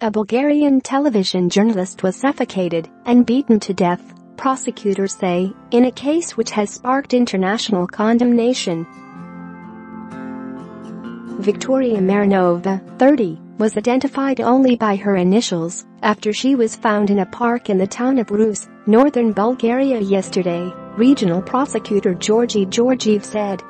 A Bulgarian television journalist was suffocated and beaten to death, prosecutors say, in a case which has sparked international condemnation. Victoria Marinova, 30, was identified only by her initials after she was found in a park in the town of Ruse, northern Bulgaria yesterday, regional prosecutor Georgi Georgiev said.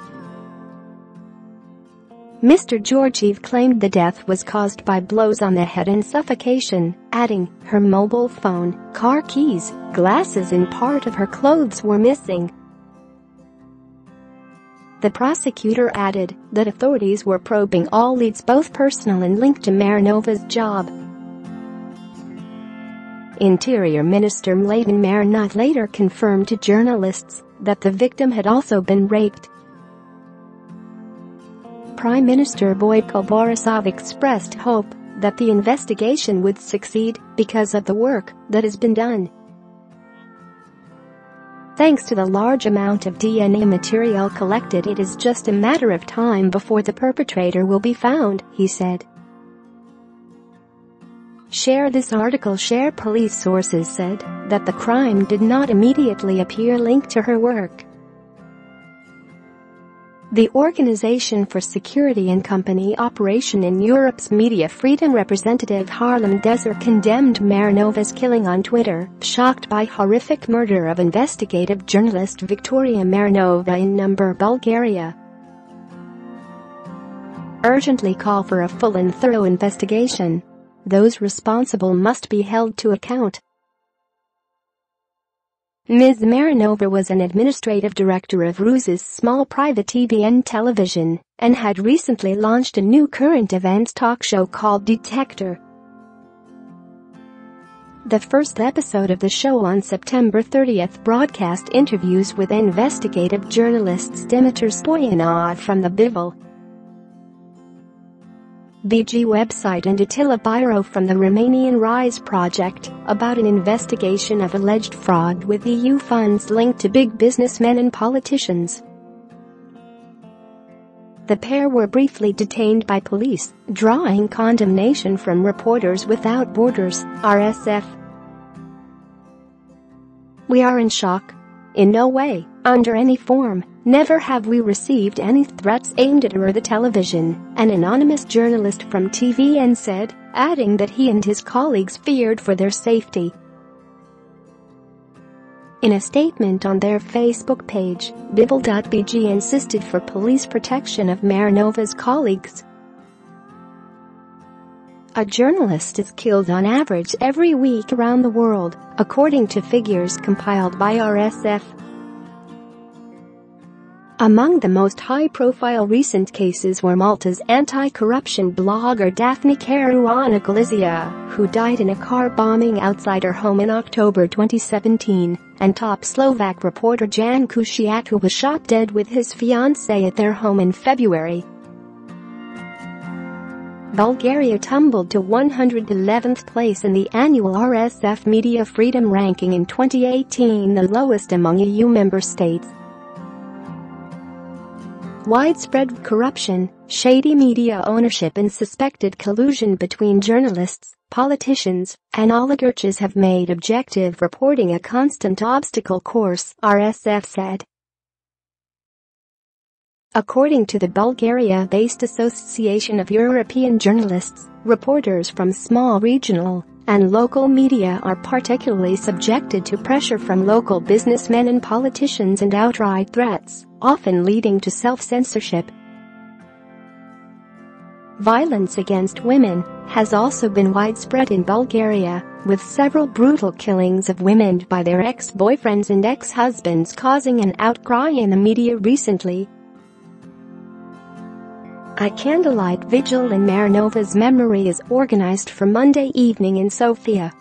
Mr. Georgiev claimed the death was caused by blows on the head and suffocation, adding, her mobile phone, car keys, glasses and part of her clothes were missing. The prosecutor added that authorities were probing all leads, both personal and linked to Marinova's job. Interior Minister Mladen Marinac later confirmed to journalists that the victim had also been raped. Prime Minister Boyko Borisov expressed hope that the investigation would succeed because of the work that has been done. Thanks to the large amount of DNA material collected, it is just a matter of time before the perpetrator will be found, he said. Share this article. Share police sources said that the crime did not immediately appear linked to her work. The Organization for Security and Company Operation in Europe's media freedom representative Harlem Desir condemned Marinova's killing on Twitter, shocked by horrific murder of investigative journalist Victoria Marinova in Number, Bulgaria. Urgently call for a full and thorough investigation. Those responsible must be held to account. Ms. Marinova was an administrative director of Ruse's small private TVN television and had recently launched a new current events talk show called Detector. The first episode of the show on September 30th broadcast interviews with investigative journalists Dimitar Stoyanov from the Bivel BG website and Attila Biro from the Romanian RISE project about an investigation of alleged fraud with EU funds linked to big businessmen and politicians. The pair were briefly detained by police, drawing condemnation from Reporters Without Borders, RSF. We are in shock. In no way, under any form, never have we received any threats aimed at her or the television, an anonymous journalist from TVN said, adding that he and his colleagues feared for their safety. In a statement on their Facebook page, Bivel.bg insisted for police protection of Marinova's colleagues. A journalist is killed on average every week around the world, according to figures compiled by RSF. Among the most high-profile recent cases were Malta's anti-corruption blogger Daphne Caruana Galizia, who died in a car bombing outside her home in October 2017, and top Slovak reporter Jan Kuciak, who was shot dead with his fiancée at their home in February. Bulgaria tumbled to 111th place in the annual RSF Media Freedom Ranking in 2018, the lowest among EU member states. Widespread corruption, shady media ownership and suspected collusion between journalists, politicians, and oligarchs have made objective reporting a constant obstacle course, RSF said. According to the Bulgaria-based Association of European Journalists, reporters from small regional and local media are particularly subjected to pressure from local businessmen and politicians and outright threats, often leading to self-censorship. Violence against women has also been widespread in Bulgaria, with several brutal killings of women by their ex-boyfriends and ex-husbands causing an outcry in the media recently. A candlelight vigil in Marinova's memory is organized for Monday evening in Sofia.